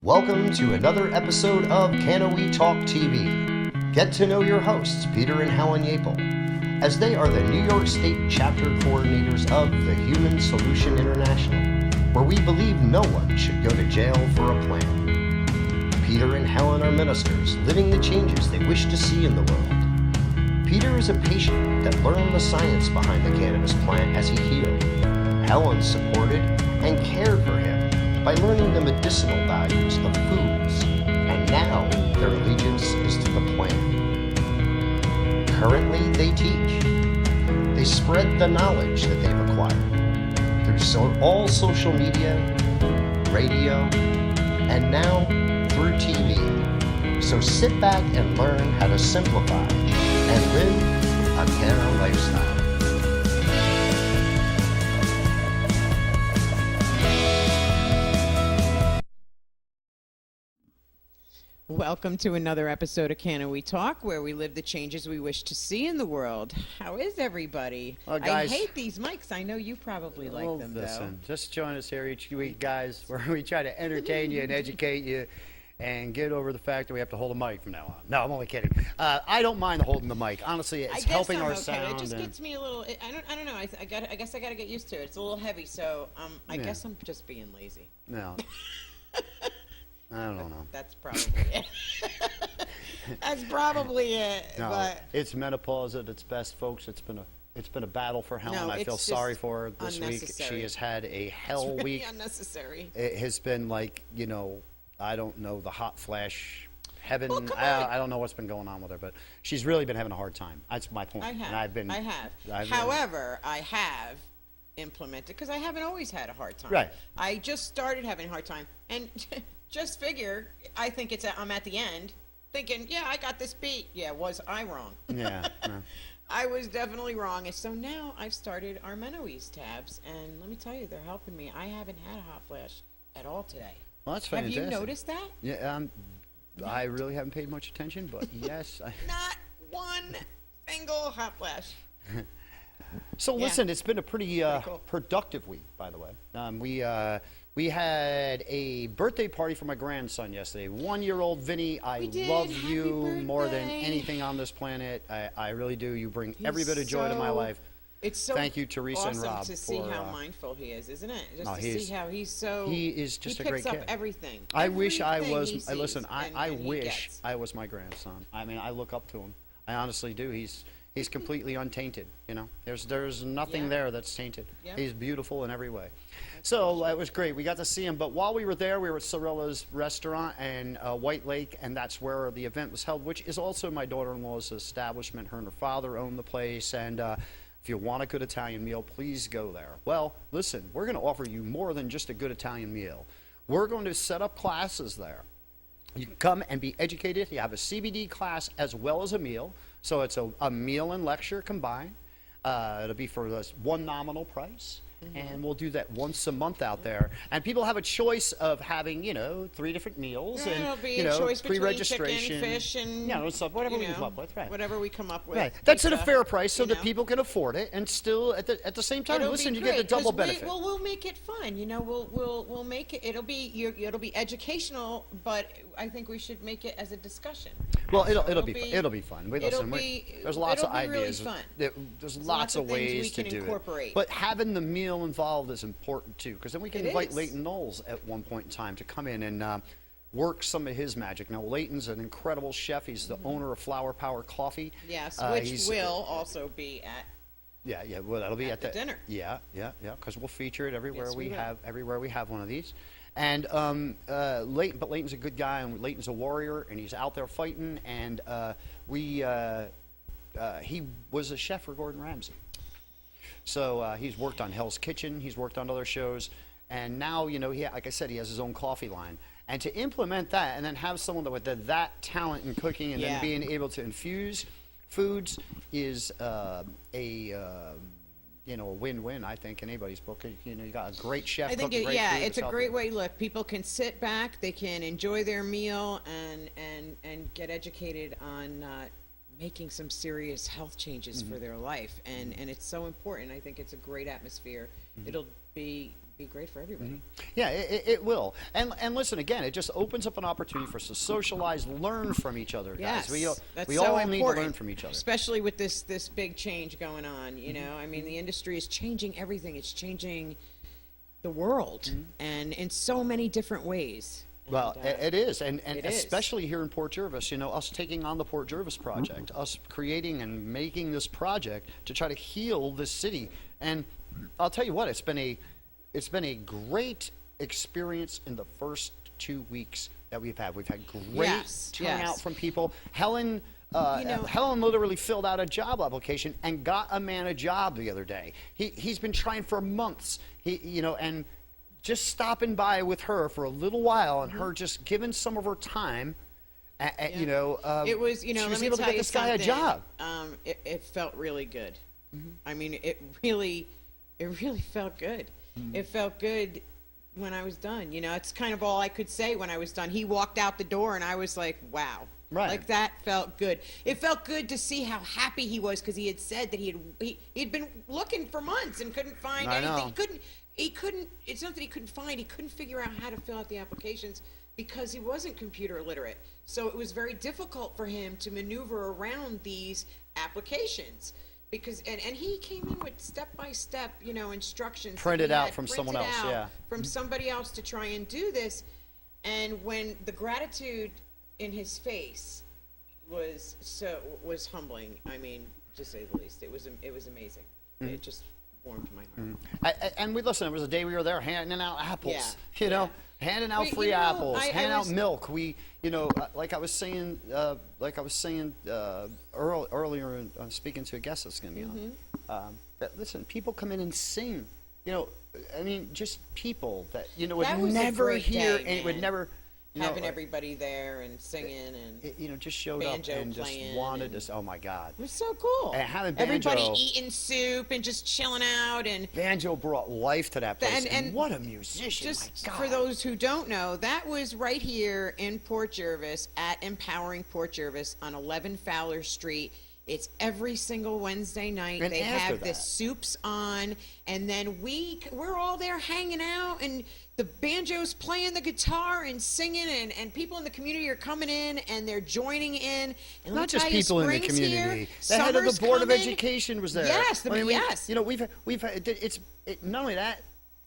Welcome to another episode of Cwt TV. Get to know your hosts, Peter and Helen Yapel, as they are the New York State chapter coordinators of the Human Solution International, where we believe no one should go to jail for a plan. Peter and Helen are ministers, living the changes they wish to see in the world. Peter is a patient that learned the science behind the cannabis plant as he healed. Helen supported and cared for him by learning the medicinal values of foods, and now their allegiance is to the plant. Currently, they teach. They spread the knowledge that they've acquired through all social media, radio, and now through TV. So sit back and learn how to simplify and live a canna lifestyle. Welcome to another episode of Can We Talk, where we live the changes we wish to see in the world. How is everybody? Well, guys, I hate these mics. I know you probably like them, listen, just join us here each week, guys, where we try to entertain you and educate you and get over the fact that we have to hold a mic from now on. No, I'm only kidding. I don't mind holding the mic. Honestly, it's helping our sound. It just gets me a little. I don't know. I guess I got to get used to it. It's a little heavy, so I guess I'm just being lazy. No. I don't know. That's probably it. That's probably it. No, but it's menopause at its best, folks. It's been a battle for Helen. No, I feel sorry for her this week. She has had a hell it's really week. Unnecessary. It has been like, I don't know, the hot flash heaven. Well, come I don't know what's been going on with her, but she's really been having a hard time. That's my point. I have. And I have. However, I have implemented, because I haven't always had a hard time. Right. I just started having a hard time, and just figure, I think I'm at the end, thinking, yeah, I got this beat. Yeah, was I wrong? Yeah. No. I was definitely wrong, and so now I've started our Menoese tabs, and let me tell you, they're helping me. I haven't had a hot flash at all today. Well, that's fantastic. Have you noticed that? Yeah, I really haven't paid much attention, but yes. Not one single hot flash. So listen, it's been a pretty cool. productive week, by the way. We had a birthday party for my grandson yesterday. 1-year-old Vinny, I love Happy you more than birthday. anything on this planet. I really do. You bring every bit of joy to my life. It's so Thank you, Teresa awesome and Rob, to see for, how mindful he is, isn't it? Just no, to see how he's so. He is just a great He kid. picks up everything. I wish I Everything was. he sees Listen, I and he wish gets. I was my grandson. I mean, I look up to him. I honestly do. He's completely untainted. There's nothing Yeah. there that's tainted. Yeah. He's beautiful in every way. So it was great. We got to see him. But while we were there, we were at Cirella's restaurant in White Lake, and that's where the event was held, which is also my daughter-in-law's establishment. Her and her father own the place, and if you want a good Italian meal, please go there. Well, listen, we're going to offer you more than just a good Italian meal. We're going to set up classes there. You can come and be educated. You have a CBD class as well as a meal. So it's a meal and lecture combined. It'll be for this one nominal price. And we'll do that once a month out there. And people have a choice of having, 3 different meals. Yeah, and, it'll be a choice between pre-registration. chicken, fish, and whatever we come up with, right? Whatever we come up with. Right. That's at a pizza, fair price so that know. people can afford it, and still at the same time, It'll listen, be you get the great, double 'cause benefit. We'll make it fun. We'll make it. It'll be educational, but I think we should make it as a discussion. Well, So it'll be fun. There's lots of really ideas. fun. There's lots of things ways we to can do incorporate. it. But having the meal involved is important too, because then we can It invite is. Leighton Knowles at one point in time to come in and work some of his magic. Now, Leighton's an incredible chef. He's the owner of Flower Power Coffee. Yes, which will also be at. Yeah. Well, that'll be At the dinner. Yeah. Because we'll feature it everywhere Yes, we will. everywhere we have one of these. And Leighton's a good guy, and Leighton's a warrior, and he's out there fighting. And he was a chef for Gordon Ramsay. So he's worked on Hell's Kitchen. He's worked on other shows, and now like I said, he has his own coffee line. And to implement that, and then have someone with that talent in cooking, and then being able to infuse foods is a win-win, I think, in anybody's book. You got a great chef. I think cooking great food, it's a healthy. great way. Look, people can sit back, they can enjoy their meal, and get educated on making some serious health changes for their life, and it's so important. I think it's a great atmosphere. It'll be be great for everybody. Yeah, it will. And listen, again, it just opens up an opportunity for us to socialize, learn from each other, guys. Yes, that's we so all important, need to learn from each other. especially with this big change going on. You know, I mean, the industry is changing everything. It's changing the world, and in so many different ways. Well, And, it is, and it is. especially here in Port Jervis, you know, us taking on the Port Jervis project, us creating and making this project to try to heal this city. And I'll tell you what, it's been a great experience in the first 2 weeks that we've had. We've had great turnout from people. Helen literally filled out a job application and got a man a job the other day. He's been trying for months. And just stopping by with her for a little while and her just giving some of her time, it was, she let was me able to tell get you this guy a something. job. It felt really good. I mean, it really felt good. It felt good when I was done. You know, it's kind of all I could say when I was done. He walked out the door and I was like, wow. Right. Like, that felt good. It felt good to see how happy he was, because he had said that he'd been looking for months and couldn't find anything. He couldn't, it's not that he couldn't find, he couldn't figure out how to fill out the applications because he wasn't computer literate. So it was very difficult for him to maneuver around these applications. Because and he came in with step-by-step, instructions Printed out from someone else, yeah. From somebody else to try and do this. And when the gratitude in his face was humbling, I mean, to say the least. It was amazing. It just warmed my heart. And it was a day we were there handing out apples, handing out Wait, free apples, I handing out was- milk. We, like I was saying earlier, speaking to a guest that's going to be on, that listen, people come in and sing, I mean, just people that, would That was a never great hear, day, and would man. never, Having everybody there and singing and just showed up banjo and just playing wanted and- to, oh my God. it was so cool. And having Everybody banjo- eating soup and just chilling out and Banjo brought life to that place, And- and what a musician, just my God. for those who don't know, that was right here in Port Jervis at Empowering Port Jervis on 11 Fowler Street. It's every single Wednesday night. And they after have the that- soups on, and then we're all there hanging out, and the banjo's playing the guitar and singing, and people in the community are coming in and they're joining in. And let me Not just tell you, people in the spring's community. here, The head of the summer's Board of coming. Education was there. Yes, yes. We've had, not only that,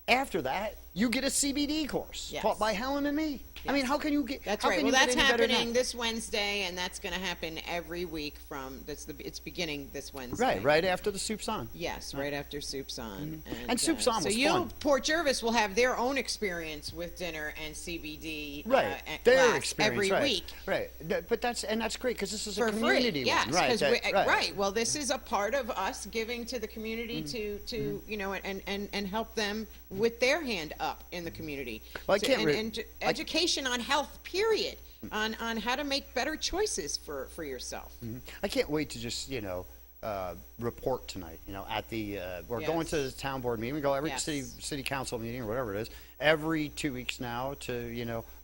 after that, you get a CBD course Yes. taught by Helen and me. I mean, how can you get? That's how right. can Well, you get that's any better than happening that? this Wednesday, and that's going to happen every week it's beginning this Wednesday. Right after the soup's on. Yes, right after Soup's On. And Soup's On so was you, fun. Port Jervis will have their own experience with dinner and CBD at Their class experience, every right, week. Right, but that's great because this is For a community free, yes, one, right? 'cause Right. right. Well, this is a part of us giving to the community to and help them with their hand up in the community. Well, I So- can't and, re- and education on health, period, on how to make better choices for yourself. I can't wait to just report tonight. At the we're going Yes. to the town board meeting. We go every Yes. city council meeting or whatever it is every 2 weeks now.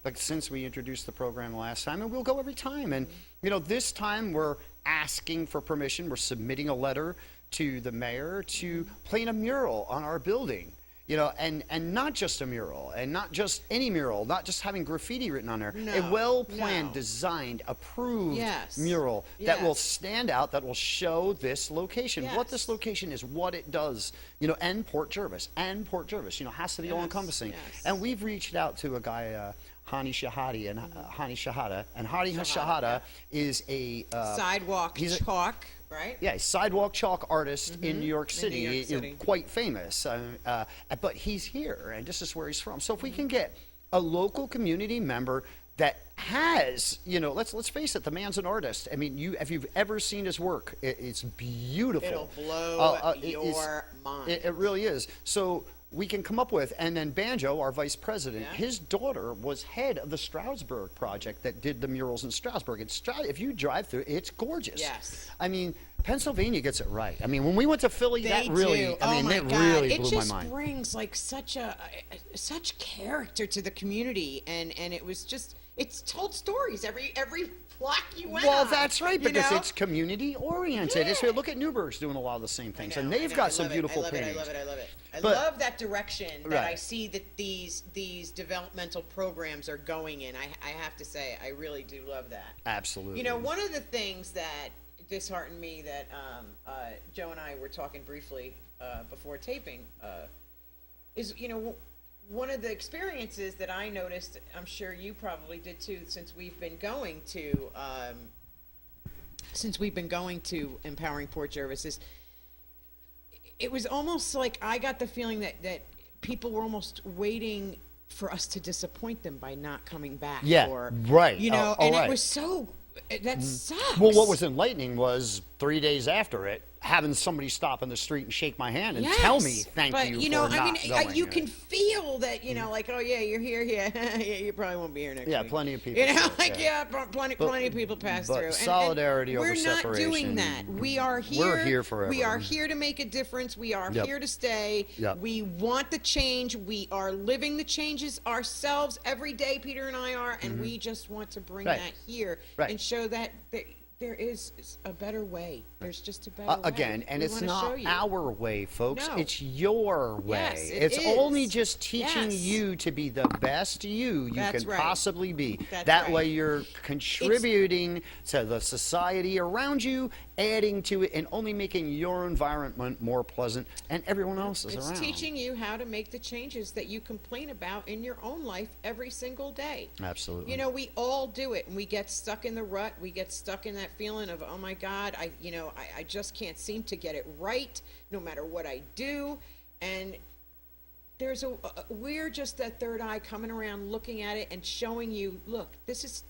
Like since we introduced the program last time, and we'll go every time. And this time we're asking for permission. We're submitting a letter to the mayor to paint a mural on our building. And not just a mural, and not just any mural, not just having graffiti written on there. A No, well-planned, no. designed, approved Yes. mural that will Yes. stand out, that will show this location, what this Yes. location is, what it does, and Port Jervis, has to be Yes, all-encompassing. yes. And we've reached out to a guy, Hani Shahadi, and Hani Shahada, and Hani Shahada, Shahada is a Sidewalk he's a- chalk, right? yeah, sidewalk chalk artist in New York City. New York City. Quite famous. But he's here, and this is where he's from. So if we can get a local community member that has, let's face it, the man's an artist. I mean, if you've ever seen his work, it's beautiful. It'll blow It is- your mind. It really is. So we can come up with, and then Banjo, our vice president, Yeah. his daughter was head of the Stroudsburg project that did the murals in Stroudsburg. If you drive through, it's gorgeous. Yes. I mean, Pennsylvania gets it right. I mean, when we went to Philly, that really, do. I mean, oh my it God. really it blew just my mind. brings like such character to the community, and it was just, it's told stories every block you went Well, on, that's right, you because know? it's community oriented. Yeah. Look at Newburgh's doing a lot of the same things, and I they've know. got I some love beautiful it. I paintings. love it. I love it. I But- love that direction that I Right. see that these developmental programs are going in. I have to say, I really do love that. Absolutely. You know, one of the things that disheartened me that Joe and I were talking briefly before taping is, you know, one of the experiences that I noticed, I'm sure you probably did too, since we've been going to Empowering Port Jervis, it was almost like I got the feeling that people were almost waiting for us to disappoint them by not coming back. Yeah, or, right. You know, Oh, and right. it was so, that sucks. Well, what was enlightening was 3 days after it, having somebody stop in the street and shake my hand and tell me thank but, you you know, for I not mean, going. you can feel that, you know, like, oh yeah, you're here, yeah, you probably won't be here next Yeah, week. plenty of people You know, still, like yeah. plenty of people pass but through. And solidarity over we're not separation. doing that. We are here. We're here forever. We are here to make a difference. We are Yep. here to stay. Yep. We want the change. We are living the changes ourselves every day. Peter and I are, and we just want to bring Right. that here Right. and show that there is a better way. There's just a better way. Again, and We it's wanna not show you. our way, folks. No. It's your way. Yes, it it's is. only just teaching Yes. you to be the best you That's can right. possibly be. That's that right. way you're contributing to the society around you, adding to it, and only making your environment more pleasant and everyone else's It's around. teaching you how to make the changes that you complain about in your own life every single day. Absolutely. You know, we all do it, and we get stuck in the rut. We get stuck in that feeling of, oh my God, I just can't seem to get it right, no matter what I do. And we're just that third eye coming around, looking at it and showing you, look,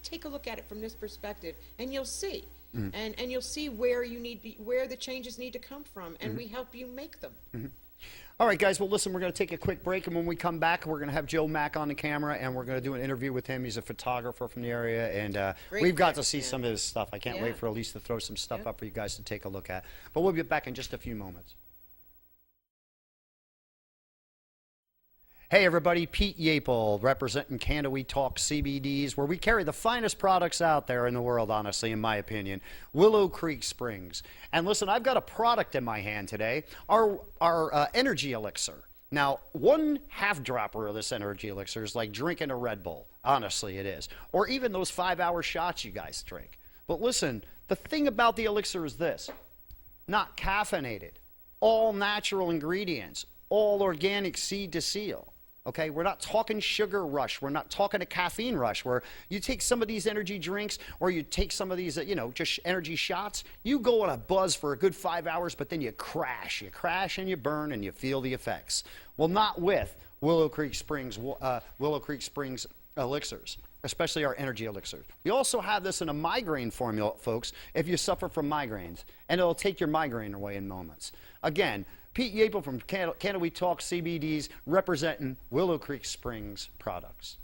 take a look at it from this perspective, and you'll see. And you'll see where where the changes need to come from, and we help you make them. All right, guys. Well, listen, we're going to take a quick break, and when we come back, we're going to have Joe Mack on the camera, and we're going to do an interview with him. He's a photographer from the area, and we've got to see some of his stuff. I can't wait for Elise to throw some stuff up for you guys to take a look at. But we'll be back in just a few moments. Hey everybody, Pete Yapel representing Can We Talk CBDs, where we carry the finest products out there in the world, honestly, in my opinion. Willow Creek Springs. And listen, I've got a product in my hand today, our energy elixir. Now, 1/2 dropper of this energy elixir is like drinking a Red Bull. Honestly, it is. Or even those 5-hour shots you guys drink. But listen, the thing about the elixir is this: not caffeinated, all natural ingredients, all organic seed to seal. Okay, we're not talking sugar rush. We're not talking a caffeine rush where you take some of these energy drinks or you take some of these, just energy shots. You go on a buzz for a good 5 hours, but then you crash. You crash and you burn and you feel the effects. Well, not with Willow Creek Springs elixirs, especially our energy elixirs. We also have this in a migraine formula, folks, if you suffer from migraines, and it'll take your migraine away in moments. Again, Pete Yapel from Can We Talk CBDs representing Willow Creek Springs products.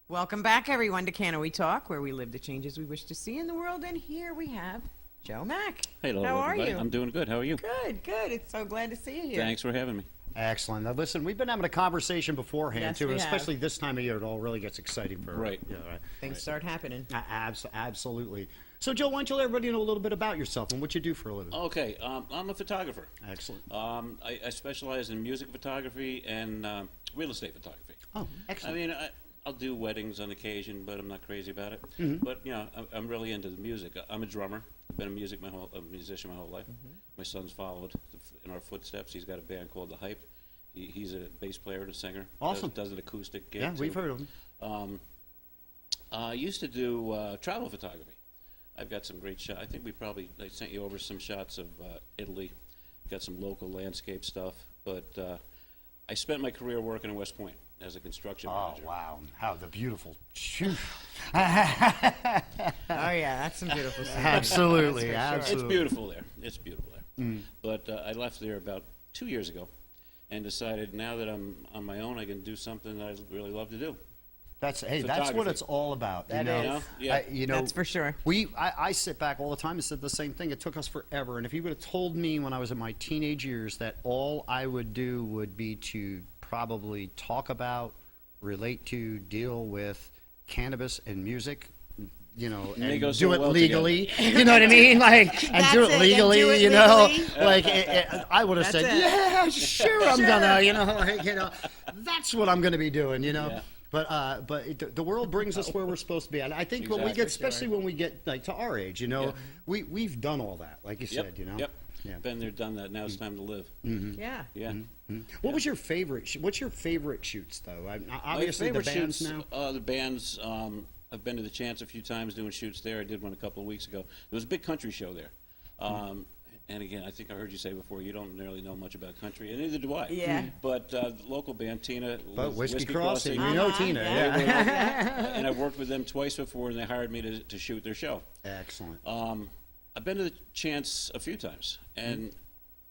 Welcome back, everyone, to Can We Talk, where we live the changes we wish to see in the world. And here we have Joe Mack. Hello, How everybody. are you? I'm doing good. How are you? Good, good. It's so glad to see you here. Thanks for having me. Excellent. Now, listen, we've been having a conversation beforehand, Yes, too, we have. especially this time of year. It all really gets exciting for Right. Yeah, right. Things start happening. Absolutely. So, Joe, why don't you let everybody know a little bit about yourself and what you do for a living? Okay, I'm a photographer. Excellent. I specialize in music photography and real estate photography. Oh, excellent. I mean, I'll do weddings on occasion, but I'm not crazy about it. But, I'm really into the music. I'm a drummer. I've been a musician my whole life. My son's followed in our footsteps. He's got a band called The Hype. He's a bass player and a singer. Awesome. Does an acoustic gig, Yeah, too. we've heard of them. I used to do travel photography. I've got some great shots. I think I sent you over some shots of Italy. Got some local landscape stuff. But I spent my career working in West Point as a construction manager. Oh, wow. How the beautiful. Phew. Oh, yeah, that's some beautiful stuff. Absolutely. That's for sure. It's beautiful there. It's beautiful there. But I left there about 2 years ago and decided now that I'm on my own, I can do something that I really love to do. That's what photography. it's all about. That you is. know? Yeah. That's for sure. I sit back all the time and said the same thing. It took us forever. And if you would have told me when I was in my teenage years that all I would do would be to probably talk about, relate to, deal with cannabis and music, you know, and go do so it well legally. You know what I mean? Like, and do it legally. You know, like I would have said, it. yeah, sure, I'm gonna. You know, like, that's what I'm gonna be doing. You know. Yeah. But the world brings us where we're supposed to be, and I think when we get, especially when we get like to our age, you know, we've done all that, like you said, you know. Yep. Yeah. Been there, done that. Now it's time to live. Yeah. Yeah. What was your favorite? What's your favorite shoots though? Obviously My the favorite bands shoots, now. The bands. I've been to the Chance a few times doing shoots there. I did one a couple of weeks ago. There was a big country show there. And again, I think I heard you say before, you don't really know much about country, and neither do I. Yeah. But the local band, Tina, But with Whiskey Crossing, we know Tina. they Yeah. went up, and I've worked with them twice before, and they hired me to shoot their show. Excellent. I've been to the Chance a few times, and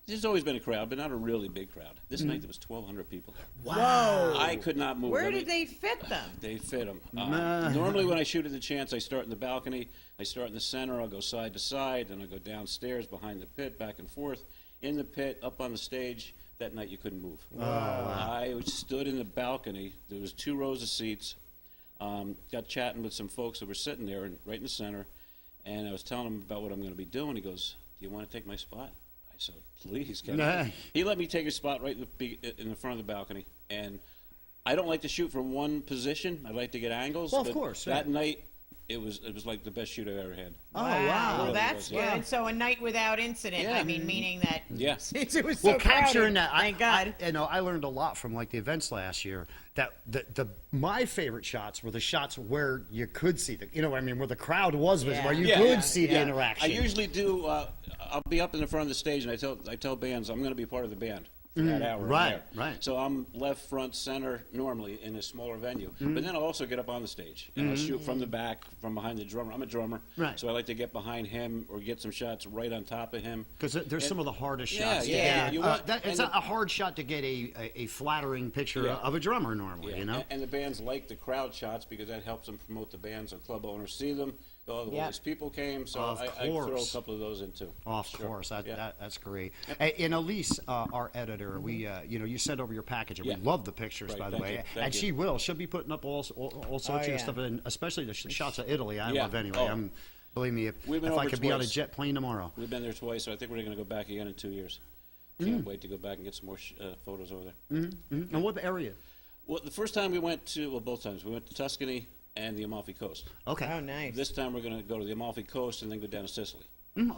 there's always been a crowd, but not a really big crowd. This night there was 1,200 people there. Whoa. I could not move. Where did they fit them? They fit them. Normally when I shoot at the Chance, I start in the balcony. I start in the center. I'll go side to side. Then I go downstairs behind the pit, back and forth. In the pit, up on the stage. That night you couldn't move. I stood in the balcony. There was 2 rows of seats. Got chatting with some folks that were sitting there right in the center. And I was telling him about what I'm going to be doing. He goes, "Do you want to take my spot?" I said, "Please, can I?" He let me take his spot right in the front of the balcony. And I don't like to shoot from one position. I like to get angles. Well, of but course, that night, it was like the best shoot I've ever had. Oh, wow. Well, Really that's was, good. yeah. So a night without incident. Yeah. I mean, meaning that Yeah. since it was so Well, capturing crowded, that, thank God. I learned a lot from like the events last year. That my favorite shots were the shots where you could see where the crowd was visible, where you Yeah. could see the interaction. I usually do. I'll be up in the front of the stage, and I tell bands I'm going to be part of the band for that hour. Right, there. right. So I'm left, front, center normally in a smaller venue, but then I'll also get up on the stage and I'll shoot from the back, from behind the drummer. I'm a drummer, Right. so I like to get behind him or get some shots right on top of him. Because there's some of the hardest Yeah, shots. yeah. To You get. want- It's and a hard shot to get a flattering picture Yeah. of a drummer normally, Yeah, you know? and the bands like the crowd shots because that helps them promote the band, so club owners see them. Oh, all these people came, so Of I throw a course. couple of those in too. Of Sure. course, Yeah. that's great. And Elise, our editor, we you sent over your package, and Yeah. we love the pictures, Right, by the thank way. you, thank And you. she will. She'll be putting up all sorts of yeah. stuff, and especially the shots of Italy. I Yeah. love anyway. Oh. Believe me, if We've been I over could be on a twice. jet plane tomorrow. We've been there twice, so I think we're going to go back again in 2 years. Can't wait to go back and get some more photos over there. And what area? Well, the first time we went to, well, both times, we went to Tuscany and the Amalfi Coast. Okay. Oh, nice. This time we're going to go to the Amalfi Coast and then go down to Sicily.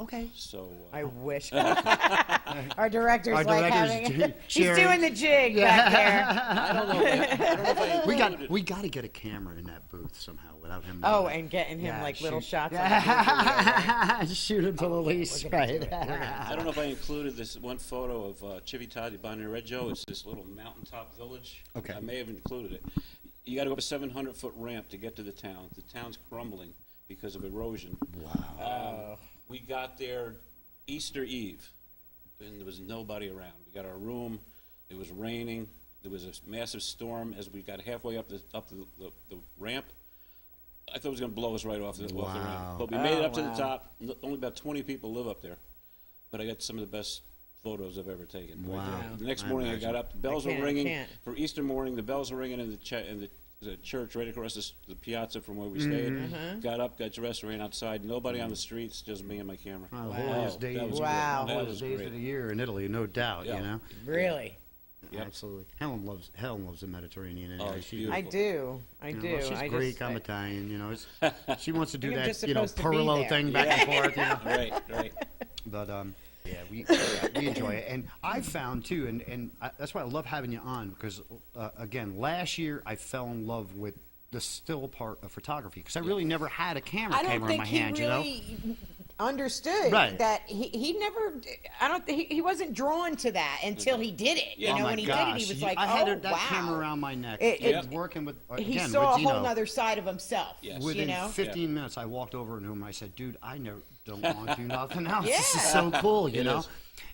Okay. So, I wish. Our director's Our like director's having. He's cheering. doing the jig back there. I don't know if I included We got to get a camera in that booth somehow without him. Oh, and getting him Yeah, like little shoot. shots. On the video. Shoot him to Elise, right? I don't know if I included this one photo of Cwt Tv Barnyard. It's this little mountaintop village. Okay. I may have included it. You got to go up a 700-foot ramp to get to the town. The town's crumbling because of erosion. Wow. We got there Easter Eve, and there was nobody around. We got our room. It was raining. There was a massive storm. As we got halfway up the ramp, I thought it was going to blow us right off the ramp. But we made it up to the top. Only about 20 people live up there. But I got some of the best photos I've ever taken. Wow. The next morning I got up. The bells were I ringing. can't. For Easter morning, the bells were ringing in the church right across the piazza from where we stayed. Got up, got dressed, ran outside. Nobody on the streets, just me and my camera. The holiest days. that was Wow. great. That was Holiest days great. of the year in Italy, no doubt. Yeah. You know. Really? Yep. Absolutely. Helen loves the Mediterranean. Oh, Anyway. it's She, beautiful. I do. I you know, do. well, she's I Greek. just, I'm Italian. You know, she wants to do You're that. just You know, supposed to be Perlo there. thing back and forth. You know. Right. But yeah, we enjoy it, and I found too, and that's why I love having you on because again, last year I fell in love with the still part of photography because I really never had a camera I don't in think my he hand. You know. really understood Right. that he never. I don't think he wasn't drawn to that until he did it. Yeah. You know, Oh my when he gosh. did it, he was like, I had "Oh that wow!" camera around my neck. It- I was working with He again saw with, a whole other side of himself. Yes. Within you know? 15 minutes, I walked over to him and I said, "Dude, I don't want to do nothing else. Yeah. This is so cool, you It know." is.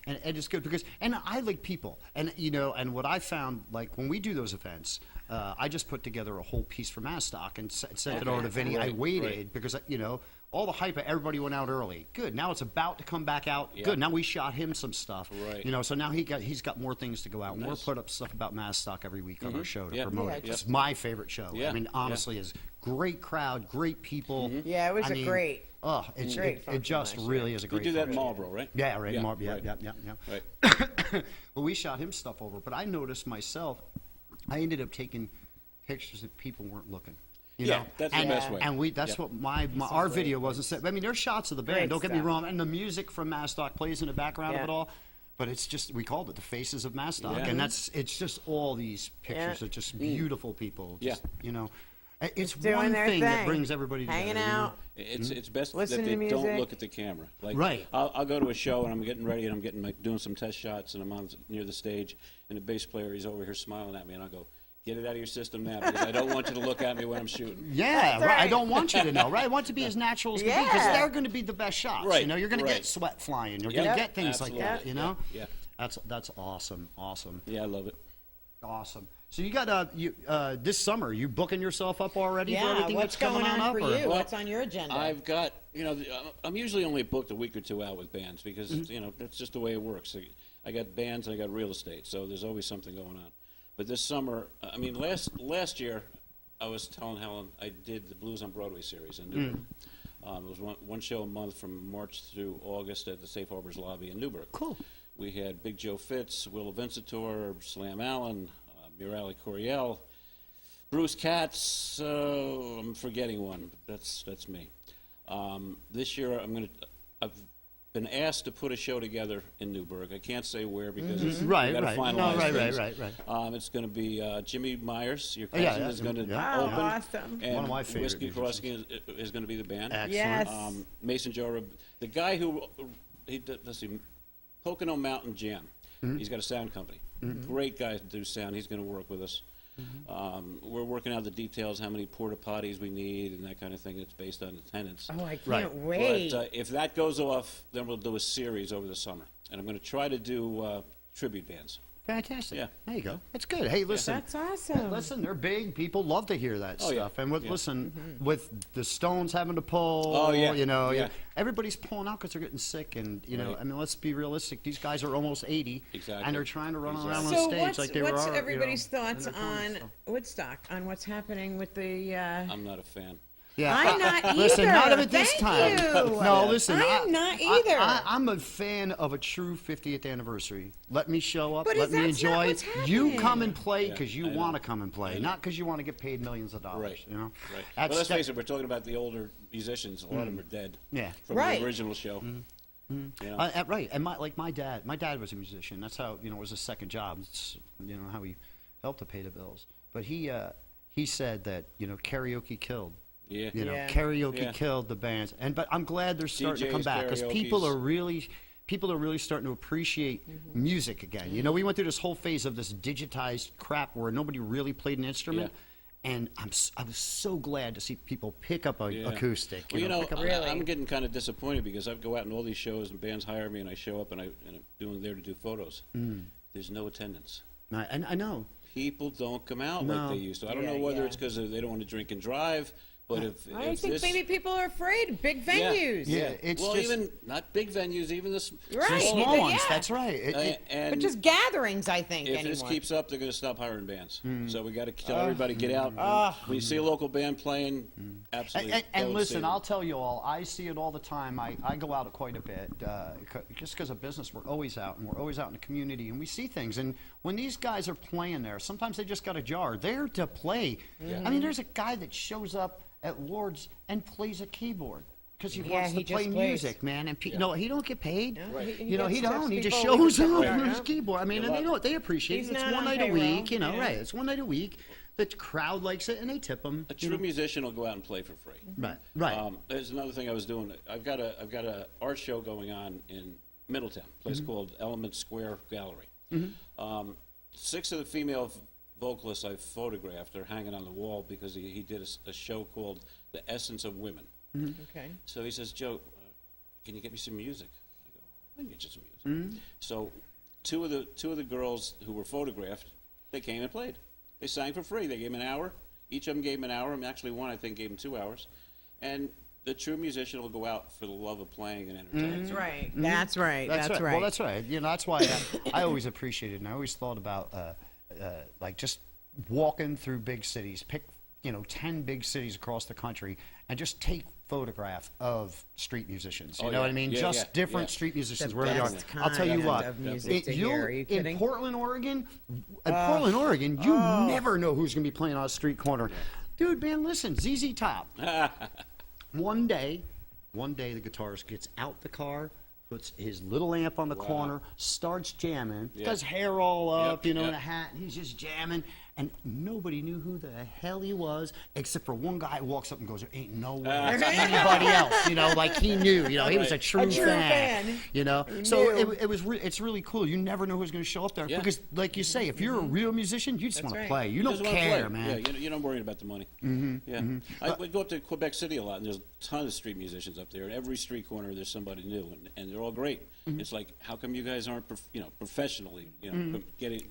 And it's good because, and I like people, and you know, and what I found, like when we do those events, I just put together a whole piece for Mazzstock and sent it Okay. over to Vinny. I Right, waited right. because, all the hype, everybody went out early. Good. Now it's about to come back out. Yeah. Good. Now we shot him some stuff. Right. So now he's got more things to go out. And we'll Nice. put up stuff about Mazzstock every week on our show to Yeah. promote Yeah, it. just- It's my favorite show. Yeah. I mean, honestly, it's great crowd, great people. Yeah, it was I a mean, great- It's great it function just last really year. is a You great do that in function. Marlboro, right? Yeah, right. Yeah, Yeah. Right. Well, we shot him stuff over, but I noticed myself, I ended up taking pictures that people weren't looking. You Yeah, know? that's the and, best way. And that's Yeah. what our video wasn't set. I mean, there's shots of the band. Great Don't get me stuff. wrong, and the music from Mazzstock plays in the background Yeah. of it all. But it's just we called it the faces of Mazzstock, Yeah. and it's just all these pictures Yeah. of just beautiful people. Yeah. Just, it's Doing one their thing that thing. brings everybody together. Hanging you know? out. It's best Listening that they to don't music. look at the camera. Like, Right. I'll go to a show and I'm getting ready and I'm getting doing some test shots and I'm on near the stage and the bass player he's over here smiling at me and I'll go, get it out of your system now because I don't want you to look at me when I'm shooting. Yeah, That's right. I right. don't want you to know, right? I want it to be as natural as can be because Yeah. they're going to be the best shots. Right, You're going to right. get sweat flying. You're Yep. going to get things Absolutely. like that. Yeah. That's awesome. Yeah, I love it. Awesome. So you got this summer, you booking yourself up already for Yeah, everything what's that's coming going on up? for or- you? What's on your agenda? I've got, I'm usually only booked a week or two out with bands because, that's just the way it works. I got bands and I got real estate, so there's always something going on. But this summer, last year, I was telling Helen I did the Blues on Broadway series in Newburgh. It was one show a month from March through August at the Safe Harbors lobby in Newburgh. Cool. We had Big Joe Fitz, Will Vincitor, Slam Allen, Murali Coryell, Bruce Katz. I'm forgetting one. But that's me. This year I've been asked to put a show together in Newburgh. I can't say where because we Right, got to right. finalize No, right, things. right. It's going to be Jimmy Myers, your Oh, cousin, yeah, is going to yeah. Oh, open. awesome. And One of my favorite Whiskey Crossing is going to be the band. Excellent. Yes. Mason Joe, the guy who let's see, Pocono Mountain Jam. He's got a sound company. Great guy to do sound. He's going to work with us. We're working out the details, how many porta potties we need, and that kind of thing. It's based on attendance. Oh, I can't Right. wait. But if that goes off, then we'll do a series over the summer, and I'm going to try to do tribute bands. Fantastic. Yeah. There you go. That's good. Hey, listen. That's awesome. Listen, they're big. People love to hear that Oh, yeah. stuff. And Yeah. listen, with the Stones having to pull, Oh, yeah. Yeah. everybody's pulling out because they're getting sick. And, Right. I mean, let's be realistic. These guys are almost 80. Exactly. And they're trying to run around on So stage like they what's were. everybody's thoughts and they're on doing stuff. Woodstock, on what's happening with the... I'm not a fan. Yeah. I'm not Listen, either. not of it this Thank time. you. No, listen. I am not either. I'm a fan of a true 50th anniversary. Let me show up. But let me that's not enjoy. what's You happening. come and play Yeah, because you I know. want to come and play, I know. not because you want to get paid millions of dollars. Right. You know. Right. That's Well, let's that- face it. We're talking about the older musicians. A lot of them are dead. Yeah. From Right. the original show. You know? Right, and my dad was a musician. That's how it was his second job. It's how he helped to pay the bills. But he said that karaoke killed. Yeah. Yeah. Karaoke Yeah. killed the bands. But I'm glad they're starting to come DJs, back because people karaokes. are really starting to appreciate music again. We went through this whole phase of this digitized crap where nobody really played an instrument. And I was so glad to see people pick up a Yeah. acoustic. Well, pick up Really? I'm getting kind of disappointed because I go out in all these shows and bands hire me and I show up and I'm there to do photos. There's no attendance. and I know. People don't come out No. like they used to. I don't Yeah, know whether yeah. it's because they don't want to drink and drive, but I if think this, maybe people are afraid. Big venues. Yeah, it's well, just- even not big venues, even the Right. The Yeah, small yeah. ones, that's right. and But just gatherings, I think, if anymore. this keeps up, they're going to stop hiring bands. Mm. So we got to tell everybody get out. When you see a local band playing, absolutely. And go listen, see them. I'll tell you all, I see it all the time. I go out quite a bit. Just because of business, we're always out, and we're always out in the community, and we see things. And when these guys are playing there, sometimes they just got a jar. They're to play. I mean, there's a guy that shows up at Lord's and plays a keyboard. Because he Yeah, wants he to play just plays. music, man, and he don't get paid. Right. He He don't. gets He just people shows with up the with his right. keyboard. I mean, and they know it. They appreciate He's it. It's not one on night a payroll, week, right? yeah. It's one night a week. The crowd likes it, and they tip them. A true musician will go out and play for free. Right. There's another thing I was doing. I've got a art show going on in Middletown, a place called Element Square Gallery. 6 of the female vocalists I photographed are hanging on the wall because he did a show called The Essence of Women. Okay. So he says, Joe, can you get me some music? I go, I can get you some music. So two of the girls who were photographed, they came and played. They sang for free. They gave them an hour. Each of them gave them an hour. And actually, one I think gave them 2 hours. And the true musician will go out for the love of playing and entertaining. That's right. That's right. That's right. Well, that's right. You know, that's why I always appreciated it. And I always thought about like just walking through big cities, pick 10 big cities across the country, and just take photographs of street musicians. You know what I mean? Yeah, just different street musicians where they are. best I'll tell you kind what. of music to hear. Are you kidding? In Portland, Oregon, you never know who's going to be playing on a street corner. Dude, man, listen, ZZ Top. One day the guitarist gets out the car, puts his little amp on the corner, starts jamming, got his hair all up, in a hat, and he's just jamming, and nobody knew who the hell he was, except for one guy who walks up and goes, there ain't no way it's anybody else, like he knew, he was a true fan. So it's really cool. You never know who's going to show up there, because like you say, if you're a real musician, you just want to play. You don't care, man. Yeah, you're not worried about the money. I would go up to Quebec City a lot, and there's a ton of street musicians up there. At every street corner, there's somebody new, and they're all great. It's like, how come you guys aren't, professionally, getting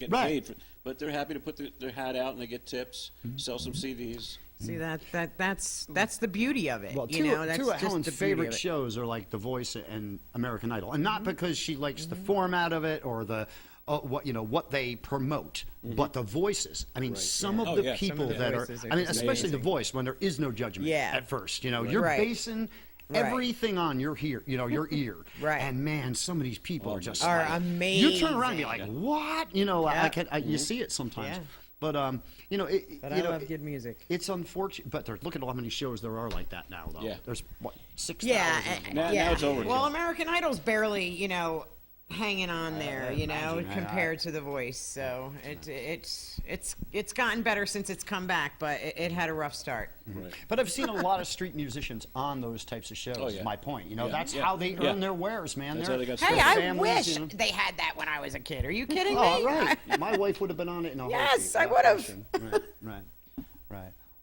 paid for? But they're happy to put their hat out and they get tips, sell some CDs. See that's the beauty of it. Well, two of Helen's favorite shows are like The Voice and American Idol, and not because she likes the format of it or the what they promote, but the voices. I mean, some of the people that are. I mean, especially The Voice when there is no judgment at first. You're basing everything on your ear, Right. And man, some of these people are just amazing. You turn around and be like, what? You see it sometimes. Yeah. But I love good music. It's unfortunate, but look at how many shows there are like that now. Though there's 6,000. Now it's over. Well, American Idol's barely, hanging on there, compared to The Voice. So it's gotten better since it's come back, but it had a rough start. Right. But I've seen a lot of street musicians on those types of shows. Is my point. That's how they earn their wares, man. That's how they got Hey, I families, wish they had that when I was a kid. Are you kidding me? Oh, right. My wife would have been on it in a heartbeat. Yes, I would have. Right.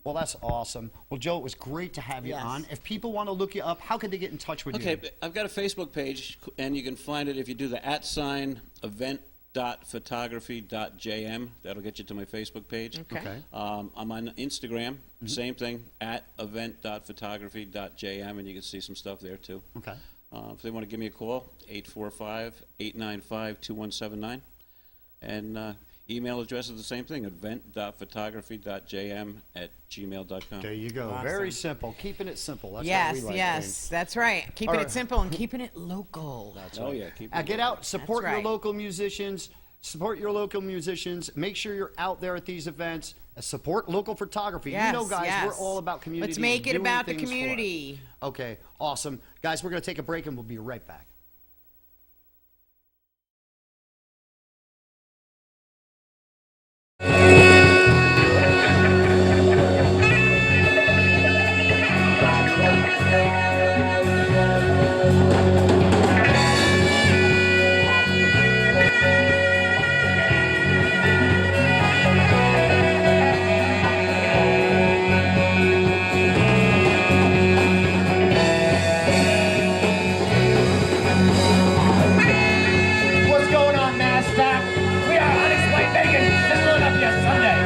Well, that's awesome. Well, Joe, it was great to have you on. If people want to look you up, how can they get in touch with you? Okay, I've got a Facebook page, and you can find it if you do the @event.photography.jm. That'll get you to my Facebook page. Okay. I'm on Instagram, same thing, @event.photography.jm, and you can see some stuff there, too. Okay. If they want to give me a call, 845-895-2179. And email address is the same thing, event.photography.jm@gmail.com. There you go. Awesome. Very simple. Keeping it simple. That's Yes, what we like. yes, that's right. Keeping it simple and keeping it local. That's Oh, right. yeah. Keep Get out, support That's your right. local musicians. Support your local musicians. Make sure you're out there at these events. Support local photography. Yes, Guys, yes. we're all about community. Let's make it and doing about the things for it. community. Okay, awesome. Guys, we're going to take a break and we'll be right back. What's going on, Mazzstock? We are unexplained bacon in Philadelphia Sunday.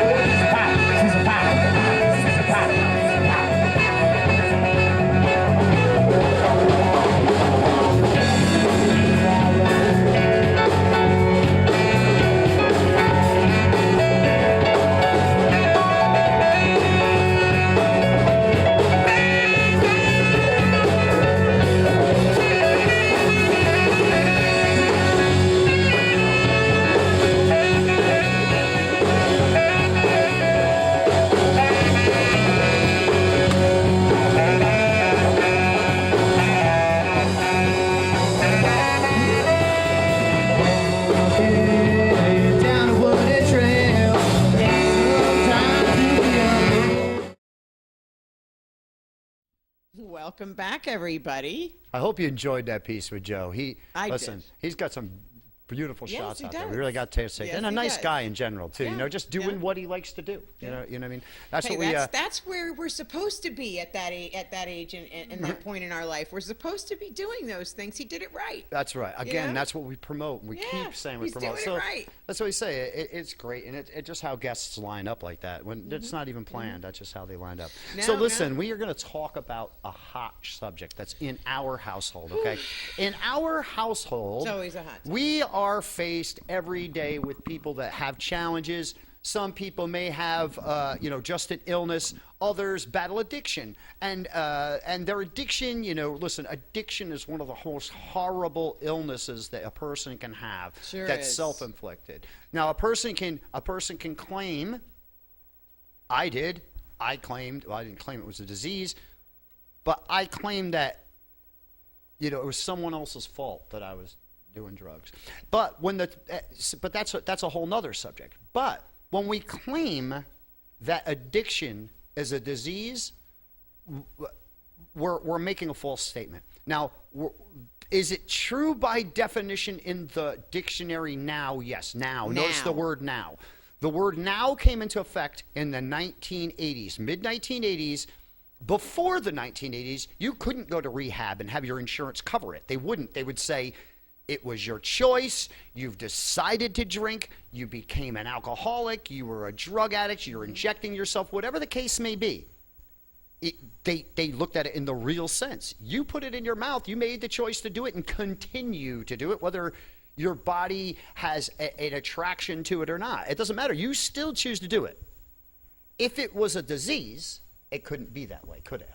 This is pie. This is a pie. This is a pie. This is a pie. Down a wooded trail. Welcome back, everybody. I hope you enjoyed that piece with Joe. I Listen, did. he's got some beautiful Yes, shots he out there. We does. really got to take. Yes, And a he nice does. guy in general, too. Yeah, You know, just doing yeah. what he likes to do. You know what I mean? That's Hey, what we... that's where we're supposed to be at that age and that point in our life. We're supposed to be doing those things. He did it right. That's right. Again, know? that's what we promote. We Yeah, keep saying we he's promote. doing it So right. that's what we say. It's great, and it's just how guests line up like that. When it's not even planned, that's just how they lined up. So No, listen, no. we are going to talk about a hot subject that's in our household. Okay, in our household, It's always a hot topic. we are faced every day with people that have challenges. Some people may have, just an illness. Others battle addiction, and their addiction. Listen, addiction is one of the most horrible illnesses that a person can have. Sure That's is. self-inflicted. Now, a person can claim. I claimed. Well, I didn't claim it was a disease, but I claimed that. It was someone else's fault that I was doing drugs. But but that's a whole nother subject. But when we claim that addiction is a disease, we're making a false statement. Now, is it true by definition in the dictionary now? Yes, now. Notice the Now. word now. The word now came into effect in the 1980s, mid-1980s. Before the 1980s, you couldn't go to rehab and have your insurance cover it. They wouldn't. They would say, it was your choice. You've decided to drink. You became an alcoholic. You were a drug addict. You're injecting yourself, whatever the case may be. They looked at it in the real sense. You put it in your mouth. You made the choice to do it and continue to do it, whether your body has an attraction to it or not. It doesn't matter. You still choose to do it. If it was a disease, it couldn't be that way, could it?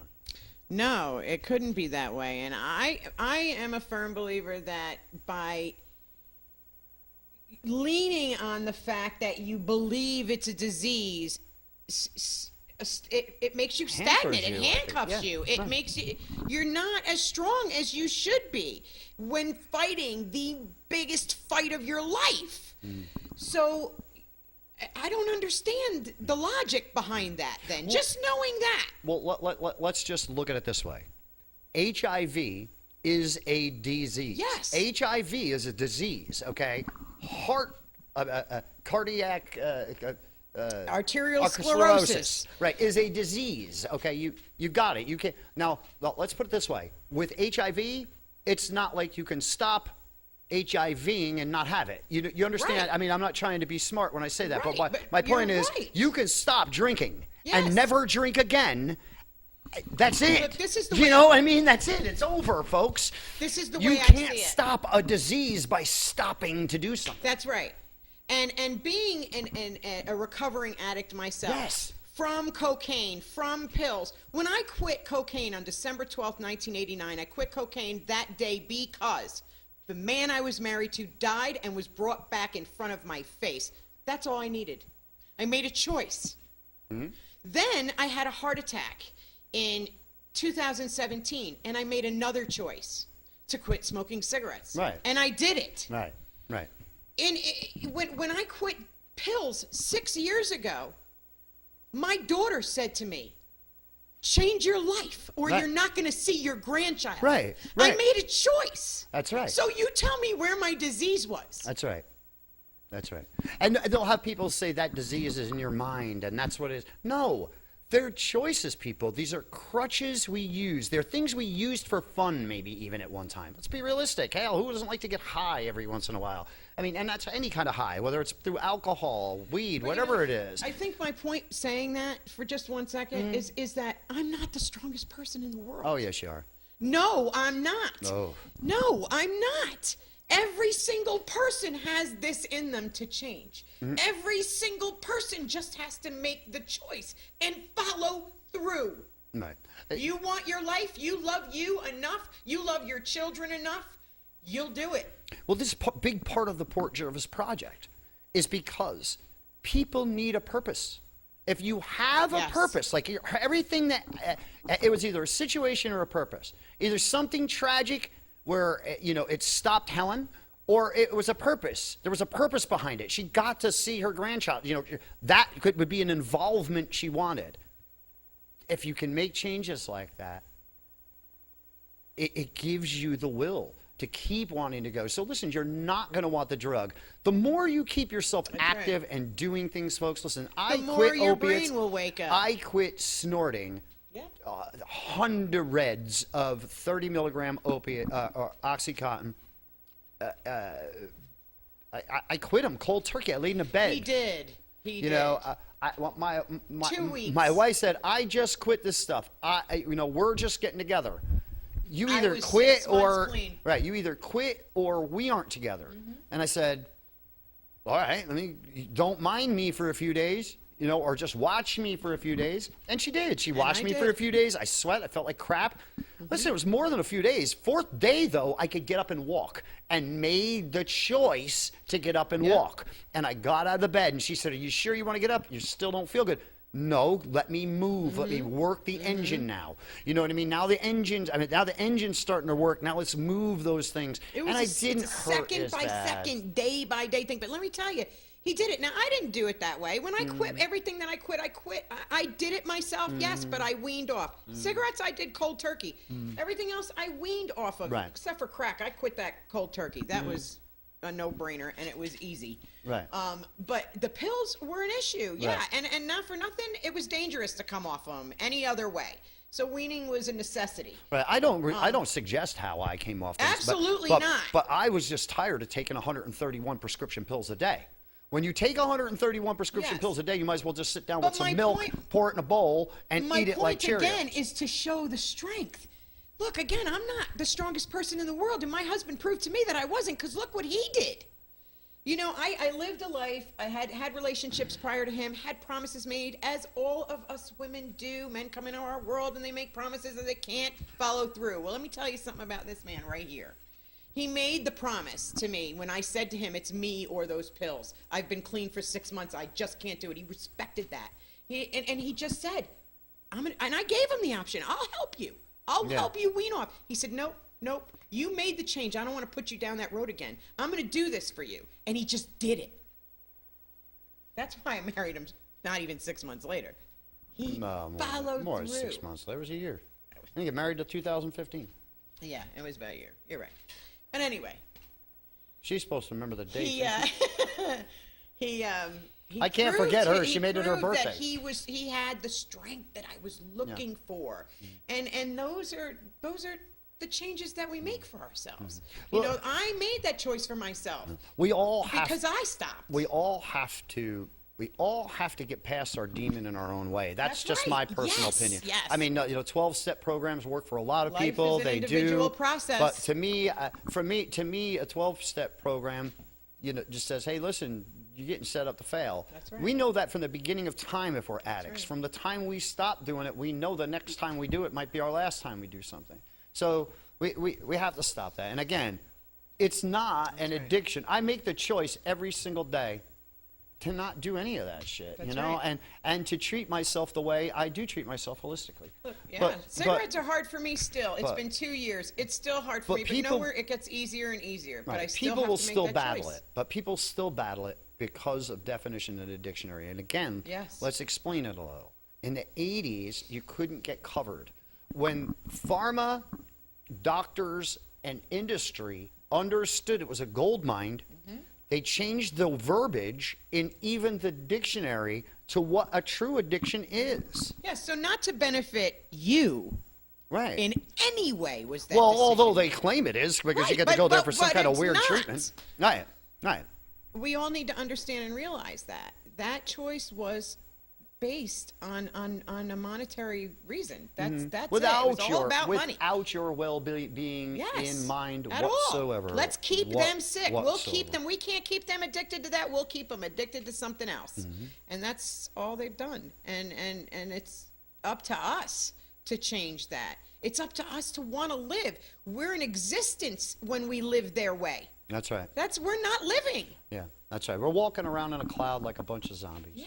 No, it couldn't be that way. And I am a firm believer that by leaning on the fact that you believe it's a disease, it makes you stagnant. Hampers you, I It think. handcuffs Yeah, you. It right. makes you're not as strong as you should be when fighting the biggest fight of your life. So I don't understand the logic behind that then. Just knowing that. Well, let's just look at it this way. HIV is a disease. Yes. HIV is a disease, okay? Cardiac... Arterial sclerosis. Right, is a disease. Okay, you got it. You can now. Let's put it this way: with HIV, it's not like you can stop HIVing and not have it. You understand? Right. I mean, I'm not trying to be smart when I say that, Right, but but my point you're is, right. you can stop drinking Yes. and never drink again. That's it. Look, this is the you way know, I- I mean, that's it. It's over, folks. This is the You way I can't see it. stop a disease by stopping to do something. That's right. And being a recovering addict myself, Yes. from cocaine, from pills. When I quit cocaine on December 12th, 1989, I quit cocaine that day because the man I was married to died and was brought back in front of my face. That's all I needed. I made a choice. Then I had a heart attack in 2017, and I made another choice to quit smoking cigarettes. Right. And I did it. Right. Right. When I quit pills 6 years ago, my daughter said to me, change your life or Right. you're not going to see your grandchild. Right, I right. made a choice. That's right. So you tell me where my disease was. That's right. That's right. And they'll have people say that disease is in your mind and that's what it is. No, they're choices, people. These are crutches we use. They're things we used for fun, maybe even at one time. Let's be realistic. Hell, who doesn't like to get high every once in a while? I mean, and that's any kind of high, whether it's through alcohol, weed, But you whatever know, it is. I think my point saying that for just 1 second is that I'm not the strongest person in the world. Oh, yes, you are. No, I'm not. Oh. No, I'm not. Every single person has this in them to change. Every single person just has to make the choice and follow through. Right. You want your life, you love you enough, you love your children enough, you'll do it. Well, this big part of the Port Jervis project is because people need a purpose. If you have a Yes. purpose, like everything that it was either a situation or a purpose, either something tragic where it stopped Helen, or it was a purpose. There was a purpose behind it. She got to see her grandchild. That would be an involvement she wanted. If you can make changes like that, it gives you the will to keep wanting to go. So listen, you're not going to want the drug. The more you keep yourself active and doing things, folks, listen, I The more quit your opiates. brain will wake up. I quit snorting hundreds of 30 milligram opiate or Oxycontin. I quit them cold turkey. I laid in a bed. He did. He did. You know, my 2 weeks. my wife said, I just quit this stuff. We're just getting together. You I either was quit 6 months or clean. right. You either quit or we aren't together. And I said, all right, don't mind me for a few days, or just watch me for a few days. And she did. She watched me for a few days. I sweat. I felt like crap. Listen, it was more than a few days. 4th day, though, I could get up and walk, and made the choice to get up and walk. And I got out of the bed, and she said, are you sure you want to get up? You still don't feel good. No, let me move. Let me work the engine now. You know what I mean? Now the engine's starting to work. Now let's move those things. It was it's a second by second, day by day thing. But let me tell you, he did it. Now, I didn't do it that way. When I quit everything that I quit. I did it myself, yes, but I weaned off. Cigarettes, I did cold turkey. Everything else, I weaned off of, except for crack. I quit that cold turkey. That was a no-brainer, and it was easy. Right. But the pills were an issue, yeah. And not for nothing, it was dangerous to come off them any other way. So weaning was a necessity. Right. I don't suggest how I came off things. Absolutely but, not. But I was just tired of taking 131 prescription pills a day. When you take 131 prescription pills a day, you might as well just sit down with some milk, pour it in a bowl, and eat it like Cheerios. My point again is to show the strength. Look, again, I'm not the strongest person in the world, and my husband proved to me that I wasn't, because look what he did. I lived a life, I had relationships prior to him, had promises made, as all of us women do. Men come into our world and they make promises that they can't follow through. Well, let me tell you something about this man right here. He made the promise to me when I said to him, it's me or those pills. I've been clean for 6 months. I just can't do it. He respected that. And he just said, and I gave him the option. I'll help you. I'll help you wean off. He said, nope. You made the change. I don't want to put you down that road again. I'm going to do this for you. And he just did it. That's why I married him not even 6 months later. He followed more through. than 6 months. There was a year. I think get married to 2015. Yeah, it was about a year. You're right. And anyway. She's supposed to remember the date. He I can't forget her. She made it her birthday. That he had the strength that I was looking for. And those are the changes that we make for ourselves. I made that choice for myself. We all have because I stopped. We all have to get past our demon in our own way. That's just my personal opinion. Yes. I mean, 12-step programs work for a lot of people. Life is an they individual do. process. But to me, a 12-step program, just says, hey, listen, you're getting set up to fail. That's right. We know that from the beginning of time if we're addicts. Right. From the time we stop doing it, we know the next time we do it might be our last time we do something. So we have to stop that. And again, it's not an addiction. I make the choice every single day to not do any of that shit, Right. and to treat myself the way I do treat myself holistically. Look, cigarettes are hard for me still. It's been 2 years. It's still hard for me, but nowhere it gets easier and easier. But I still people will have to still make that battle choice. it, but people still battle it because of definition in the dictionary. And again, let's explain it a little. In the 80s, you couldn't get covered. When pharma, doctors, and industry understood it was a gold mine, they changed the verbiage in even the dictionary to what a true addiction is. Yes, so not to benefit you Right. in any way was that Well, decision. although they claim it is, because you get to go there for some kind of weird not. treatment. Right. We all need to understand and realize that choice was based on a monetary reason. That's it. It was all about money. Without your well-being in mind at whatsoever. All. Let's keep them sick. We'll keep them. We can't keep them addicted to that. We'll keep them addicted to something else. And that's all they've done. And it's up to us to change that. It's up to us to want to live. We're in existence when we live their way. That's right. We're not living. Yeah, that's right. We're walking around in a cloud like a bunch of zombies. Yeah.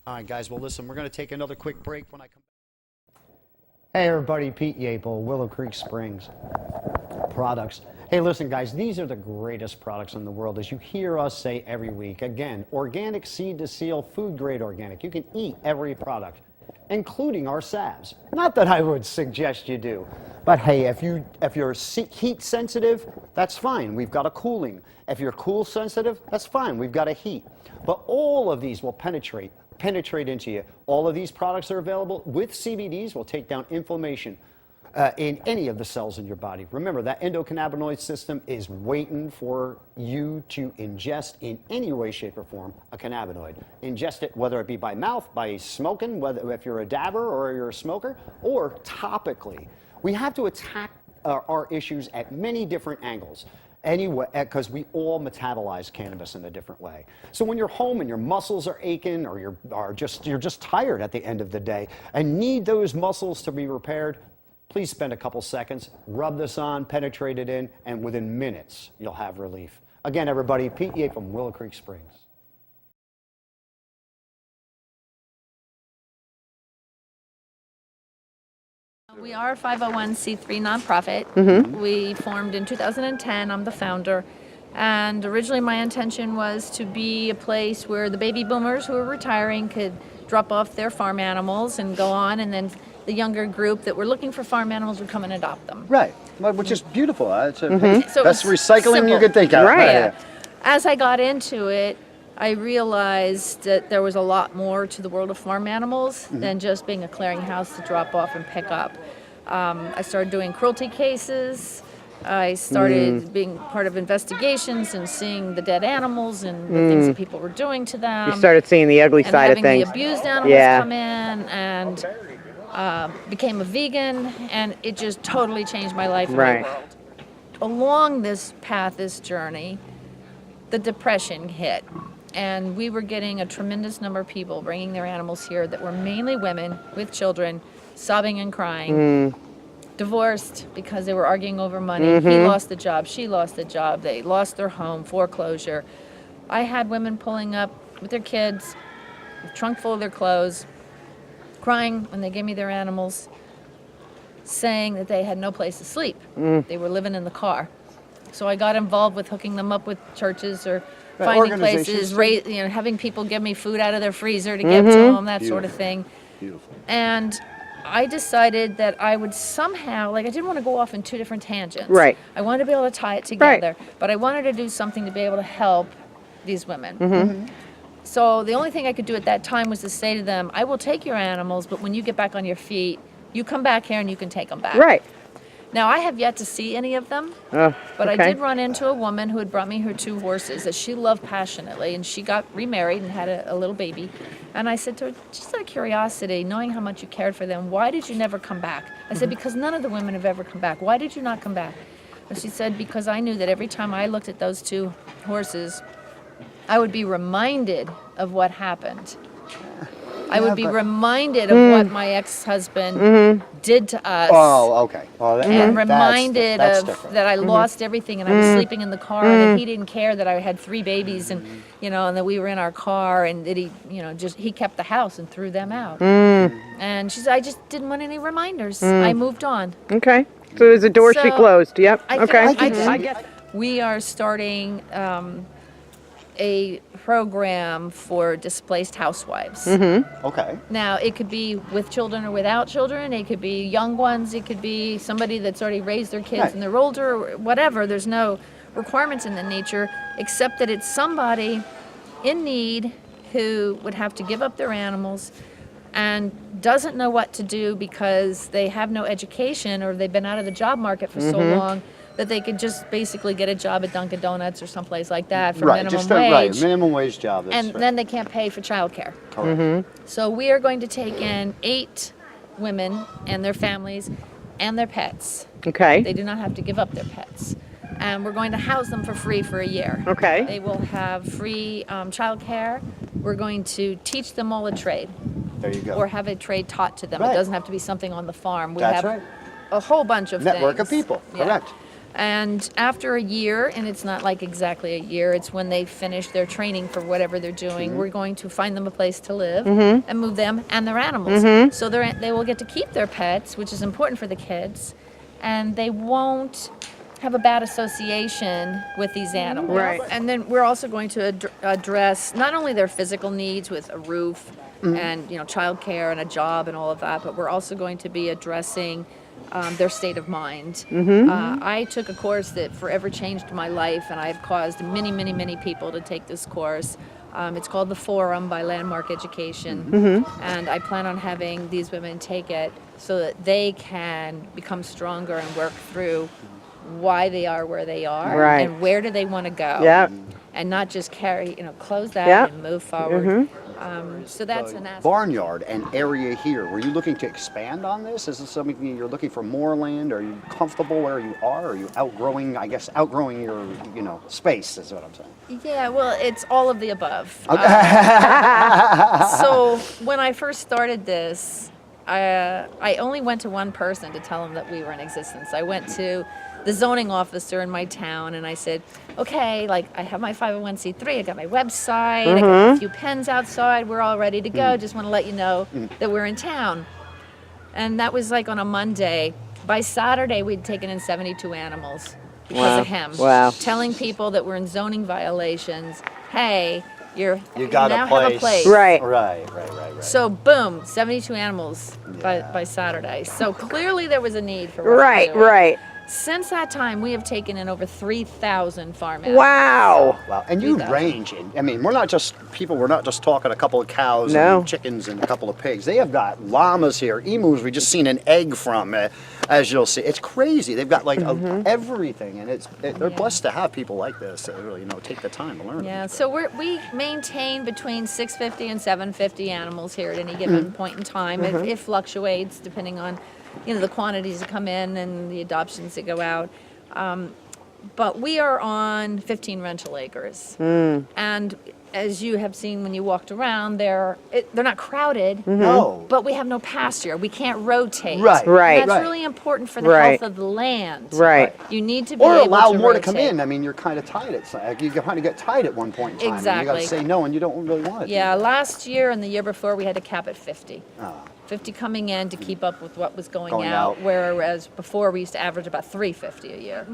All right, guys. Well, listen, we're going to take another quick break when I come back. Hey, everybody. Pete Yapel, Willow Creek Springs products. Hey, listen, guys. These are the greatest products in the world, as you hear us say every week. Again, organic seed to seal, food grade organic. You can eat every product. including our salves. Not that I would suggest you do, but hey, if you're heat sensitive, that's fine. We've got a cooling. If you're cool sensitive, that's fine. We've got a heat. But all of these will penetrate into you. All of these products are available with CBDs. Will take down inflammation in any of the cells in your body. Remember, that endocannabinoid system is waiting for you to ingest in any way, shape, or form a cannabinoid. Ingest it, whether it be by mouth, by smoking, whether if you're a dabber or you're a smoker, or topically. We have to attack our issues at many different angles. Anyway, because we all metabolize cannabis in a different way. So when you're home and your muscles are aching, or you're just tired at the end of the day and need those muscles to be repaired, please spend a couple seconds, rub this on, penetrate it in, and within minutes you'll have relief. Again, everybody, Pete Yates from Willow Creek Springs. We are a 501c3 nonprofit. We formed in 2010. I'm the founder. And originally my intention was to be a place where the baby boomers who are retiring could drop off their farm animals and go on, and then the younger group that were looking for farm animals would come and adopt them. Right, which is beautiful. It's So best it was recycling you simple. could think of. Right. Yeah. As I got into it, I realized that there was a lot more to the world of farm animals than just being a clearinghouse to drop off and pick up. I started doing cruelty cases. I started being part of investigations and seeing the dead animals and the things that people were doing to them. You started seeing the ugly and side of having things. the abused animals come in, and became a vegan, and it just totally changed my life and my world. Along this path, this journey, the depression hit, and we were getting a tremendous number of people bringing their animals here that were mainly women with children, sobbing and crying, divorced because they were arguing over money. He lost the job, she lost the job, they lost their home, foreclosure. I had women pulling up with their kids, a trunk full of their clothes, crying when they gave me their animals, saying that they had no place to sleep. They were living in the car. So I got involved with hooking them up with churches or finding places, having people give me food out of their freezer to give to them, that sort of thing. Beautiful. And I decided that I would somehow, I didn't want to go off in two different tangents. Right. I wanted to be able to tie it together, but I wanted to do something to be able to help these women. So the only thing I could do at that time was to say to them, I will take your animals, but when you get back on your feet, you come back here and you can take them back. Right. Now, I have yet to see any of them, but I did run into a woman who had brought me her 2 horses that she loved passionately, and she got remarried and had a little baby. And I said to her, just out of curiosity, knowing how much you cared for them, why did you never come back? I said, because none of the women have ever come back. Why did you not come back? And she said, because I knew that every time I looked at those 2 horses, I would be reminded of what happened. I would be reminded of what my ex-husband did to us. Oh, okay. Well, And reminded that's of different. that I lost everything, and I was sleeping in the car, and that he didn't care that I had 3 babies, and and that we were in our car, and that he, he kept the house and threw them out. And she said, I just didn't want any reminders. I moved on. Okay. So there's a door she So, closed. Yep. Okay. I get we are starting a program for displaced housewives. Okay. Now, it could be with children or without children. It could be young ones. It could be somebody that's already raised their kids and they're older, or whatever. There's no requirements in the nature, except that it's somebody in need who would have to give up their animals and doesn't know what to do because they have no education or they've been out of the job market for so long that they could just basically get a job at Dunkin' Donuts or someplace like that for minimum wage. Minimum wage job. And then they can't pay for childcare. So we are going to take in 8 women and their families and their pets. Okay. They do not have to give up their pets. And we're going to house them for free for a year. Okay. They will have free childcare. We're going to teach them all a trade. There you go. Or have a trade taught to them. It doesn't have to be something on the farm. We That's have right. a whole bunch of Network things. of people. Yeah. Correct. And after a year, and it's not like exactly a year, it's when they finish their training for whatever they're doing, we're going to find them a place to live and move them and their animals. So they will get to keep their pets, which is important for the kids, and they won't have a bad association with these animals. Right. And then we're also going to address not only their physical needs with a roof, and childcare and a job and all of that, but we're also going to be addressing their state of mind. I took a course that forever changed my life, and I've caused many, many, many people to take this course. It's called The Forum by Landmark Education, and I plan on having these women take it so that they can become stronger and work through why they are where they are, Right. and where do they want to go. Yep. And not just close that Yep. and move forward. So that's an aspect. Barnyard and area here, were you looking to expand on this? Is this something you're looking for more land? Are you comfortable where you are? Are you outgrowing your, space is what I'm saying. Yeah, well, it's all of the above. So when I first started this, I only went to one person to tell him that we were in existence. I went to the zoning officer in my town and I said, okay, I have my 501c3, I got my website, I got a few pens outside, we're all ready to go, just want to let you know that we're in town. And that was on a Monday. By Saturday, we'd taken in 72 animals because of him. Wow. Telling people that we're in zoning violations, hey, you got now a place. have a place. Right. Right. So boom, 72 animals by Saturday. So clearly there was a need for what we're Right, doing. right. Since that time, we have taken in over 3,000 farm animals. Wow. Wow. And you 3,000. range. We're not just talking a couple of cows No. and chickens and a couple of pigs. They have got llamas here, emus we just seen an egg from, as you'll see. It's crazy. They've got everything, and they're blessed to have people like this that really, take the time to learn. Yeah, so we maintain between 650 and 750 animals here at any given point in time. It fluctuates depending on the quantities that come in and the adoptions that go out. But we are on 15 rental acres. And as you have seen when you walked around, they're not crowded, No. but we have no pasture. We can't rotate. Right. Right. And that's Right. really important for the Right. health of the land. Right. You need to be Or able allow to more rotate. to come in. You're kind of tied you kind of get tied at one point in time. And you got Exactly. to say no, and you don't really want it. Yeah, last year and the year before, we had to cap at 50. Oh. 50 coming in to keep up with what was going Going out, out. whereas before we used to average about 350 a year.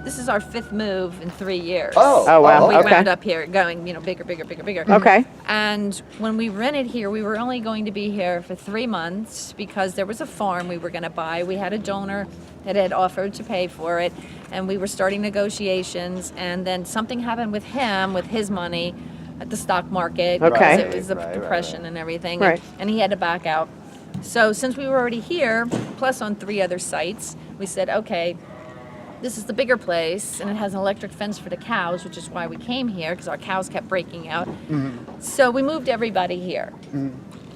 This is our 5th move in 3 years. Oh. Oh, wow. We Okay. wound up here going, bigger, bigger, bigger, bigger. Okay. And when we rented here, we were only going to be here for 3 months because there was a farm we were going to buy. We had a donor that had offered to pay for it, and we were starting negotiations, and then something happened with him, with his money at the stock market. Okay. Because it was the Right, depression and everything. Right. And he had to back out. So since we were already here, plus on 3 other sites, we said, okay, this is the bigger place, and it has an electric fence for the cows, which is why we came here, because our cows kept breaking out. So we moved everybody here.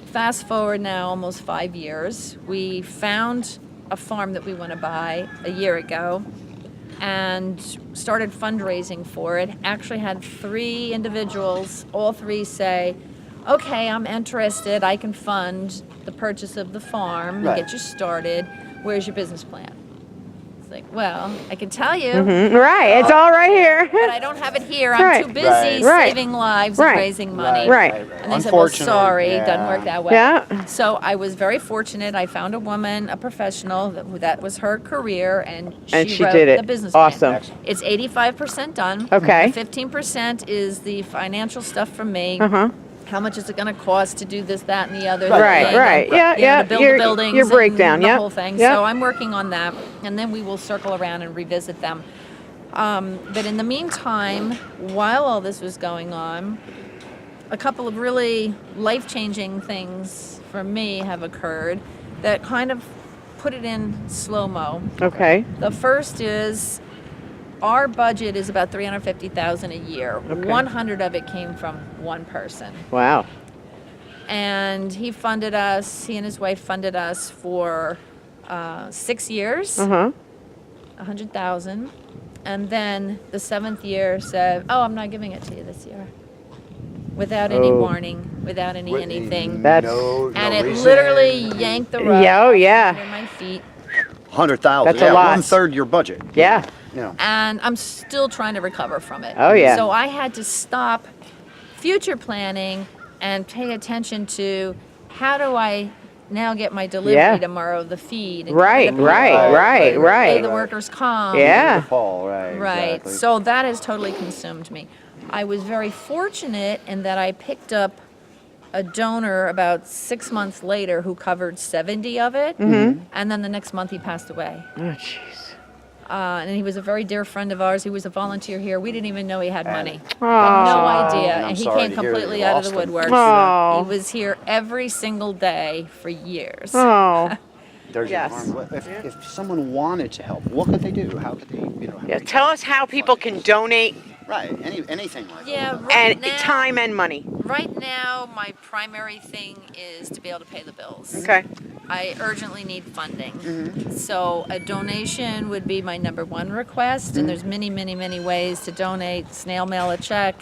Fast forward now almost 5 years. We found a farm that we want to buy a year ago and started fundraising for it. Actually had 3 individuals, all 3 say, okay, I'm interested, I can fund the purchase of the farm and Right. get you started. Where's your business plan? It's like, well, I can tell you, Right. It's all right here. but I don't have it here. I'm Right. too busy Right. saving lives Right. and raising money. Right. And they said, well, Unfortunately, sorry, yeah. doesn't work that way. Yeah. So I was very fortunate. I found a woman, a professional, that was her career, and she wrote did it. the business Awesome. plan. It's 85% done. Okay. 15% is the financial stuff from me. Uh-huh. How much is it going to cost to do this, that, and the other Right, thing? right. And, Yeah, yeah. To build Your- the buildings your breakdown, and the yep, whole thing. yep. So I'm working on that, and then we will circle around and revisit them. But in the meantime, while all this was going on, a couple of really life-changing things for me have occurred that kind of put it in slow-mo. Okay. The first is our budget is about $350,000 a year. Okay. 100 of it came from one person. Wow. And he and his wife funded us for 6 years, Uh-huh. 100,000. And then the 7th year said, oh, I'm not giving it to you this year. Without any Oh. warning, without anything. That's- And it literally yanked the rug Yeah, oh, yeah. under my feet. 100,000. That's a yeah, lot. 1/3 your budget. Yeah. And I'm still trying to recover from it. Oh, yeah. So I had to stop future planning and pay attention to how do I now get my delivery Yeah. tomorrow of the feed. And Right, get the right, payroll, right, Pay right. the workers' comp. Yeah. Fall, right. Right. Exactly. So that has totally consumed me. I was very fortunate in that I picked up a donor about 6 months later who covered 70 of it, Mm-hmm. and then the next month he passed away. Oh, jeez. And he was a very dear friend of ours. He was a volunteer here. We didn't even know he had money. Oh. Had no idea. And I'm And he sorry came to hear that completely you out of lost the him. woodwork. Oh. He was here every single day for years. Oh. There's Yes. your arm. If someone wanted to help, what could they do? How could they, how Yeah, could they tell us how people can donate Right, anything like Yeah, that. right and now, time and money. Right now, my primary thing is to be able to pay the bills. Okay. I urgently need funding. So a donation would be my number one request, and there's many, many, many ways to donate. Snail mail a check.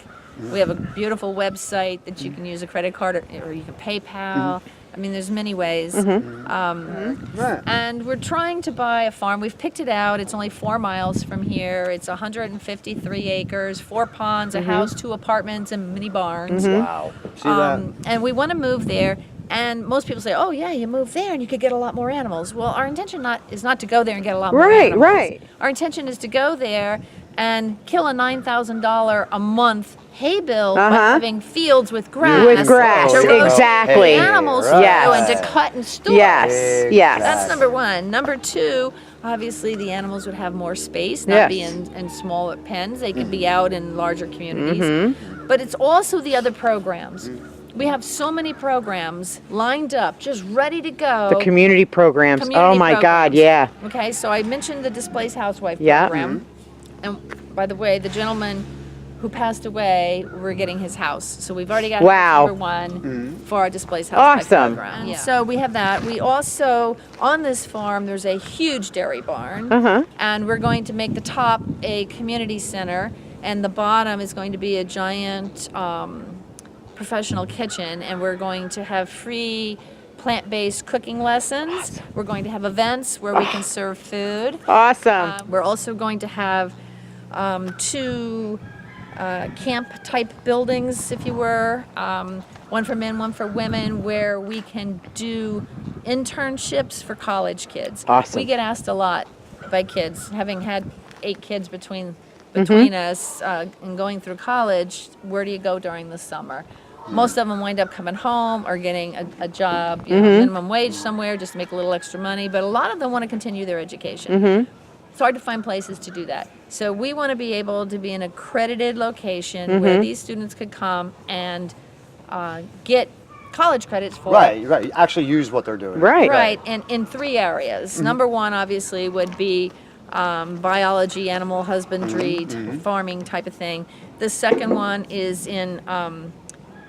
We have a beautiful website that you can use a credit card or you can PayPal. I mean, there's many ways. Right. And we're trying to buy a farm. We've picked it out. It's only 4 miles from here. It's 153 acres, 4 ponds, a house, 2 apartments, and mini barns. Wow. See that? And we want to move there. And most people say, "Oh yeah, you move there and you could get a lot more animals." Well, our intention is not to go there and get a lot more Right, animals. right. Our intention is to go there and kill a $9,000 a month hay bill by having fields with grass. With grass, to rotate exactly. the animals Yes. through and to cut and store. Yes, yes. That's number one. Number two, obviously the animals would have more space, not Yes. be in smaller pens. They could be out in larger communities. But it's also the other programs. We have so many programs lined up, just ready to go. The community programs. Community Oh my God, programs. yeah. Okay, so I mentioned the Displaced Housewife Yeah. program. And by the way, the gentleman who passed away, we're getting his house. So we've already got Wow. house number one for our Displaced Housewife Awesome. program. Yeah. So we have that. We also, on this farm, there's a huge dairy barn. And we're going to make the top a community center, and the bottom is going to be a giant professional kitchen, and we're going to have free plant-based cooking lessons. We're going to have events where we can serve food. Awesome. We're also going to have 2 camp-type buildings, if you were, one for men, one for women, where we can do internships for college kids. Awesome. We get asked a lot by kids, having had 8 kids between us and going through college, where do you go during the summer? Most of them wind up coming home or getting a job, minimum wage somewhere, just to make a little extra money. But a lot of them want to continue their education. It's hard to find places to do that. So we want to be able to be an accredited location where these students could come and get college credits for it. Right. Actually use what they're doing. Right. Right, and in 3 areas. Number one, obviously, would be biology, animal husbandry, farming type of thing. The second one is in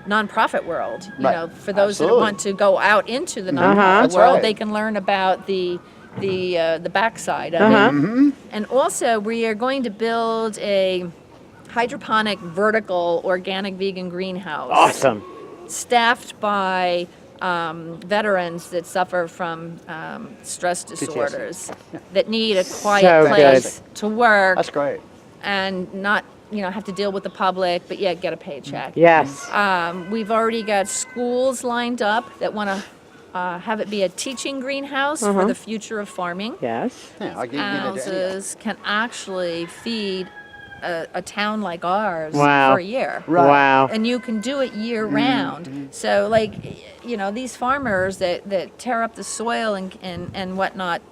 nonprofit world. You know, for those that want to go out into the nonprofit That's world, right. they can learn about the backside of it. And also, we are going to build a hydroponic, vertical, organic, vegan greenhouse. Awesome. Staffed by veterans that suffer from stress disorders, that need a quiet So place to work That's great. and not, have to deal with the public, but yet get a paycheck. Yes. We've already got schools lined up that want to have it be a teaching greenhouse for the future of farming. Yes. Yeah, I'll give you the Houses can actually feed a town like ours Wow. for a year. Right. Wow. And you can do it year round. So, these farmers that tear up the soil and whatnot,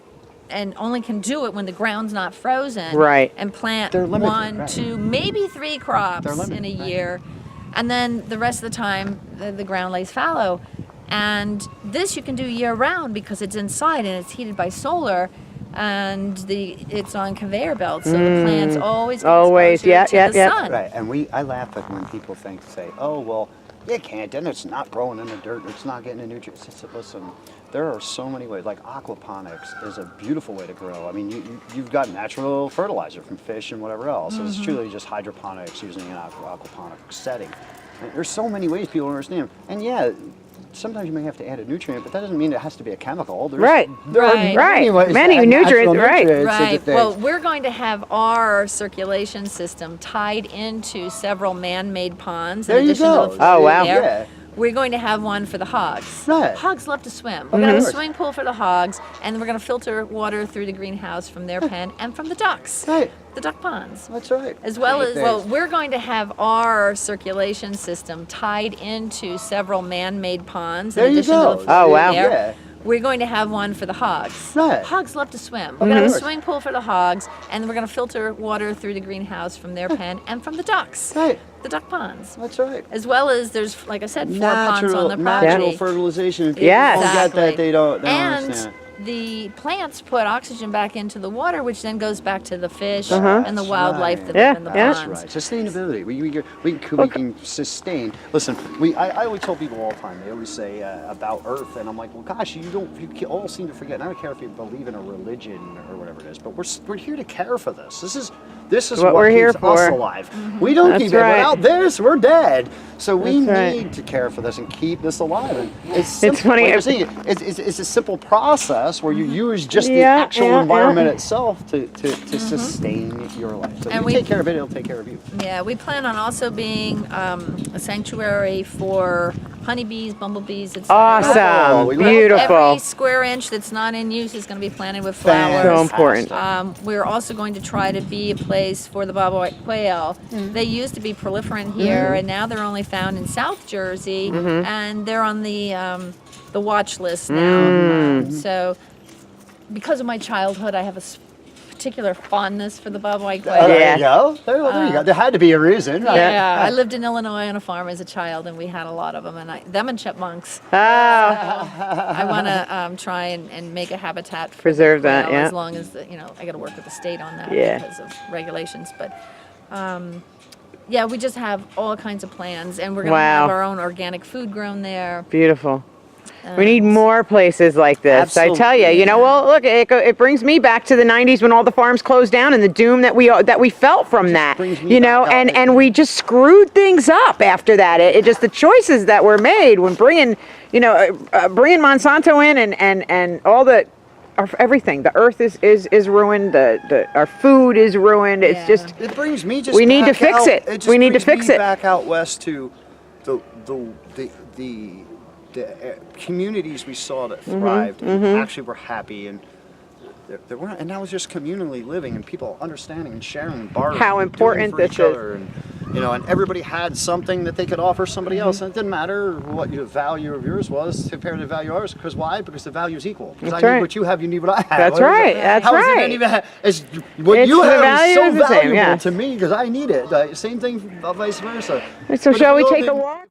and only can do it when the ground's not frozen. Right. And plant They're limited, 1, right. 2, maybe 3 crops They're limited, in a right. year. And then the rest of the time, the ground lays fallow. And this you can do year round because it's inside and it's heated by solar. And it's on conveyor belts, so the plants always get Always, exposure yeah, to the yeah, yeah. sun. Right, and I laugh at when people say, oh, well, you can't, then it's not growing in the dirt, it's not getting the nutrients. I said, listen, there are so many ways, like aquaponics is a beautiful way to grow. I mean, you've got natural fertilizer from fish and whatever else. So it's truly just hydroponics using an aquaponic setting. And there's so many ways people don't understand. And yeah, sometimes you may have to add a nutrient, but that doesn't mean it has to be a chemical. There Right. are many ways to Many add nutrients, natural right. nutrients into Right. things. Well, we're going to have our circulation system tied into several man-made ponds. There in you addition go. To the Oh, food wow. there. Yeah. we're going to have one for the hogs. Right. Hogs love to swim. Of We're going to have a course. swimming pool for the hogs, and we're going to filter water through the greenhouse from their pen and from the ducks. Right. The duck ponds. That's right. As well as, Right. well, we're going to have our circulation system tied into several man-made ponds. There in you addition go. To the Oh, wow. there. Yeah. We're going to have one for the hogs. Right. Hogs love to swim. Of We're going to have a course. swimming pool for the hogs, and we're going to filter water through the greenhouse from their pen and from the ducks. Right. The duck ponds. That's right. As well as there's, like I said, 4 ponds on the property. Natural fertilization. If people Yes. don't get that, Exactly. they don't And understand. the plants put oxygen back into the water, which then goes back to the fish Uh-huh. and the That's wildlife right. that Yeah, live in the yeah. That's ponds. right. Sustainability. We can sustain. Listen, I always tell people all the time. They always say about Earth, and I'm like, well, gosh, you all seem to forget. And I don't care if you believe in a religion or whatever it is, but we're here to care for this. This is What what we're keeps here us for. alive. We don't That's keep it. right. Without this, we're dead. So we That's right. need to care for this and keep this alive. And it's simple. funny, Like you're if- saying, it's a simple process where you use just the Yeah, actual yeah, environment yeah. itself to sustain your life. So And you we- take care of it, it'll take care of you. Yeah, we plan on also being a sanctuary for honeybees, bumblebees, etc. Oh, Awesome. we love Beautiful. Every square inch that's not in use is going to be planted with flowers. So important. We're also going to try to be a place for the bobwhite quail. They used to be proliferant here, and now they're only found in South Jersey, and they're on the watch list now. So, because of my childhood, I have a particular fondness for the bobwhite quail. There Yeah. you go. There you go. There had to be a reason, right? Yeah, I lived in Illinois on a farm as a child, and we had a lot of them, and them and chipmunks. Oh, I want to try and make a habitat for Preserve the that, quail, yeah. As long as I got to work with the state on that Yeah. because of regulations. But yeah, we just have all kinds of plans, and we're going to Wow. have our own organic food grown there. beautiful. We need more places like this. I tell you, Absolutely. well, look, it brings me back to the '90s when all the farms closed down and the doom that we felt from that. brings me back up. And we just screwed things up after that. It just the choices that were made when bringing Monsanto in and all the everything. The earth is ruined. Our food is ruined. It's Yeah. just It brings me just We need to back fix out- it. just We need to brings fix me it. back out west to the communities we saw that Mm-hmm, thrived and actually were happy and there weren't, and that was just communally living and people understanding and sharing and borrowing. How and doing important for this each is. other and and everybody had something that they could offer somebody Mm-hmm. else, and it didn't matter what your value of yours was compared to the value of ours. Because why? Because the value is equal. Because That's I right. need what you have, you need what I have. That's What is right, it? that's How is it right. any what It's you the have value is so is the same, valuable yeah. to me because I need it. Same thing, vice versa. So But shall if we all take a did- walk?